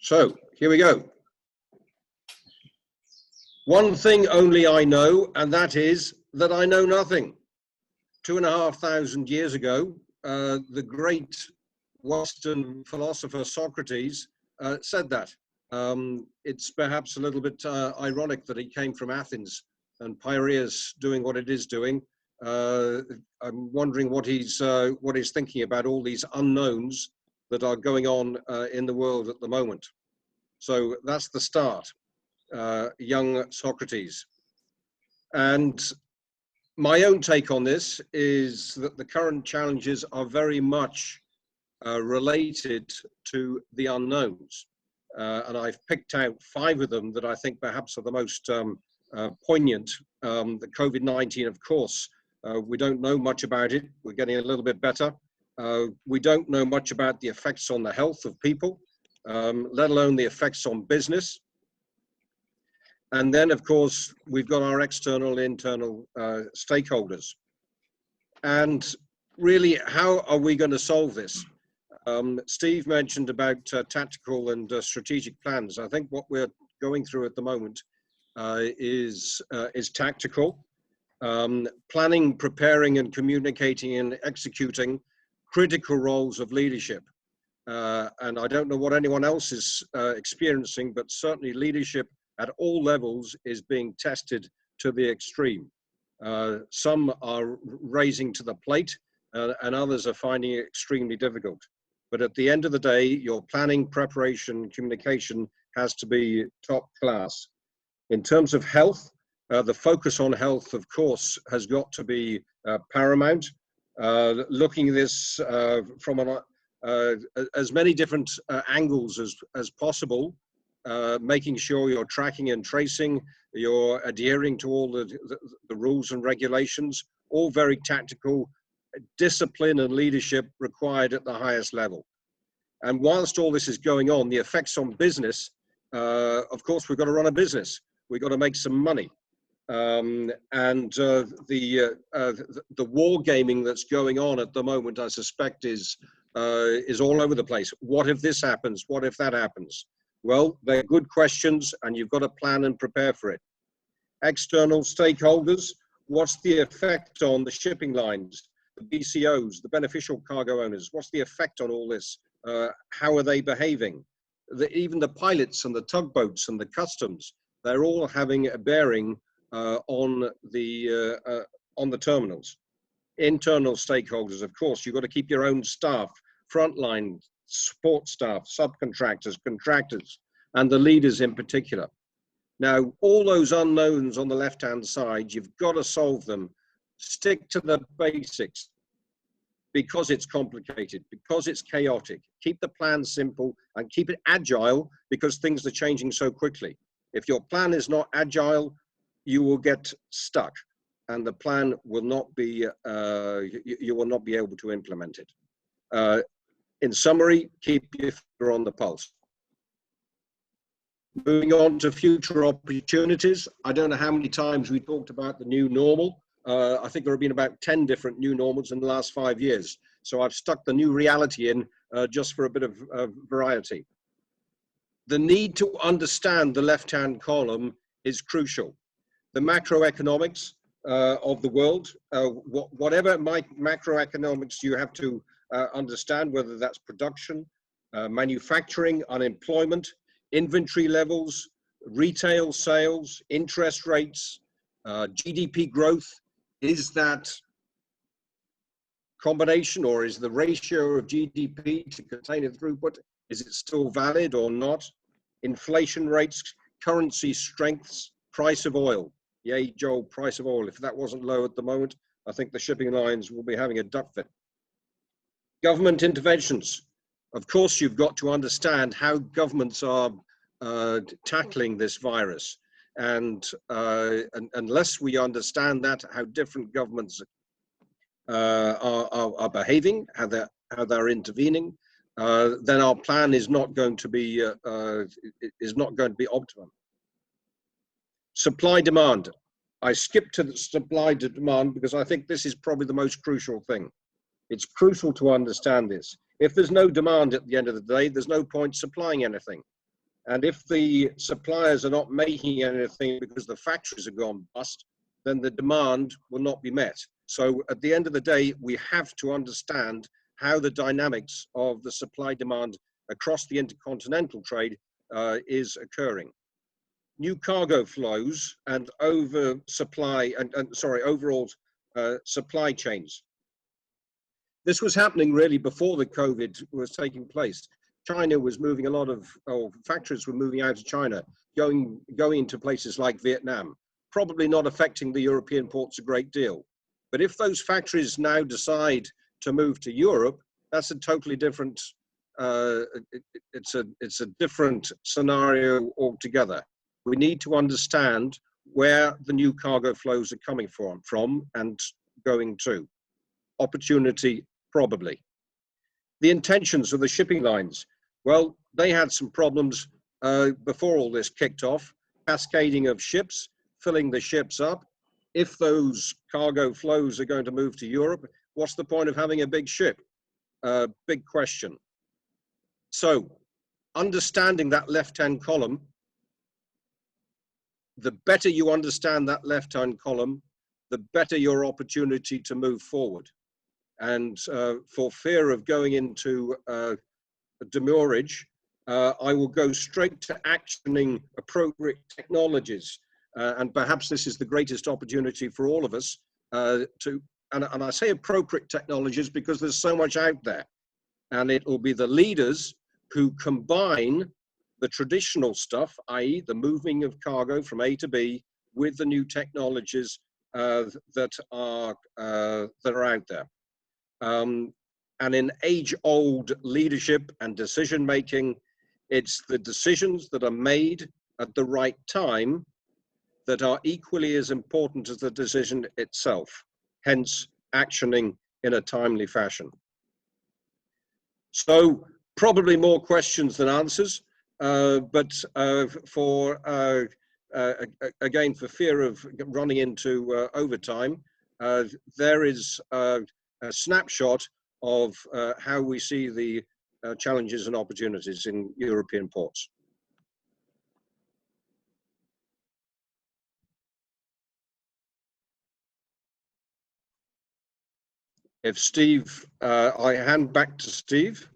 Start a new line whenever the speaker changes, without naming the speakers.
So here we go. One thing only I know, and that is that I know nothing. 2,500 years ago, the great Western philosopher Socrates said that. It's perhaps a little bit ironic that he came from Athens and Piraeus doing what it is doing. I'm wondering what he's thinking about all these unknowns that are going on in the world at the moment. So that's the start, young Socrates. And my own take on this is that the current challenges are very much related to the unknowns. And I've picked out 5 of them that I think perhaps are the most poignant. The COVID-19, of course, we don't know much about it. We're getting a little bit better. We don't know much about the effects on the health of people, let alone the effects on business. And then, of course, we've got our external, internal stakeholders. And really, how are we going to solve this? Steve mentioned about tactical and strategic plans. I think what we're going through at the moment is tactical. Planning, preparing, and communicating and executing critical roles of leadership. And I don't know what anyone else is experiencing, but certainly leadership at all levels is being tested to the extreme. Some are raising to the plate and others are finding it extremely difficult. But at the end of the day, your planning, preparation, communication has to be top class. In terms of health, the focus on health, of course, has got to be paramount. Looking at this from as many different angles as possible, making sure you're tracking and tracing, you're adhering to all the rules and regulations, all very tactical, discipline and leadership required at the highest level. And whilst all this is going on, the effects on business, of course, we've got to run a business. We've got to make some money. The war gaming that's going on at the moment, I suspect, is all over the place. What if this happens? What if that happens? Well, they're good questions, and you've got to plan and prepare for it. External stakeholders, what's the effect on the shipping lines, the BCOs, the beneficial cargo owners? What's the effect on all this? How are they behaving? Even the pilots and the tugboats and the customs, they're all having a bearing on the terminals. Internal stakeholders, of course, you've got to keep your own staff, frontline support staff, subcontractors, contractors, and the leaders in particular. Now, all those unknowns on the left-hand side, you've got to solve them. Stick to the basics because it's complicated, because it's chaotic. Keep the plan simple and keep it agile because things are changing so quickly. If your plan is not agile, you will get stuck and the plan will not be, you will not be able to implement it. In summary, keep your finger on the pulse. Moving on to future opportunities. I don't know how many times we talked about the new normal. I think there have been about 10 different new normals in the last 5 years. So I've stuck the new reality in just for a bit of variety. The need to understand the left-hand column is crucial. The macroeconomics of the world, whatever macroeconomics you have to understand, whether that's production, manufacturing, unemployment, inventory levels, retail sales, interest rates, GDP growth. Is that combination, or is the ratio of GDP to container throughput, is it still valid or not? Inflation rates, currency strengths, price of oil. Yay, Joel, price of oil. If that wasn't low at the moment, I think the shipping lines will be having a duck fit. Government interventions. Of course, you've got to understand how governments are tackling this virus. And unless we understand that, how different governments are behaving, how they're intervening, then our plan is not going to be optimum. Supply demand. I skipped to the supply to demand because I think this is probably the most crucial thing. It's crucial to understand this. If there's no demand at the end of the day, there's no point supplying anything. And if the suppliers are not making anything because the factories have gone bust, then the demand will not be met. So at the end of the day, we have to understand how the dynamics of the supply demand across the intercontinental trade is occurring. New cargo flows and overall supply chains. This was happening really before the COVID was taking place. China was moving a lot of, or factories were moving out of China, going to places like Vietnam, probably not affecting the European ports a great deal. But if those factories now decide to move to Europe, that's a totally different, it's a different scenario altogether. We need to understand where the new cargo flows are coming from and going to. Opportunity, probably. The intentions of the shipping lines, well, they had some problems before all this kicked off. Cascading of ships, filling the ships up. If those cargo flows are going to move to Europe, what's the point of having a big ship? Big question. So, understanding that left-hand column, the better you understand that left-hand column, the better your opportunity to move forward. And for fear of going into demurrage, I will go straight to actioning appropriate technologies. And perhaps this is the greatest opportunity for all of us and I say appropriate technologies because there's so much out there. And it will be the leaders who combine the traditional stuff, i.e. the moving of cargo from A to B, with the new technologies that are out there. And in age-old leadership and decision-making, it's the decisions that are made at the right time that are equally as important as the decision itself, hence actioning in a timely fashion. So probably more questions than answers, but again, for fear of running into overtime, there is a snapshot of how we see the challenges and opportunities in European ports. If Steve, I hand back to Steve.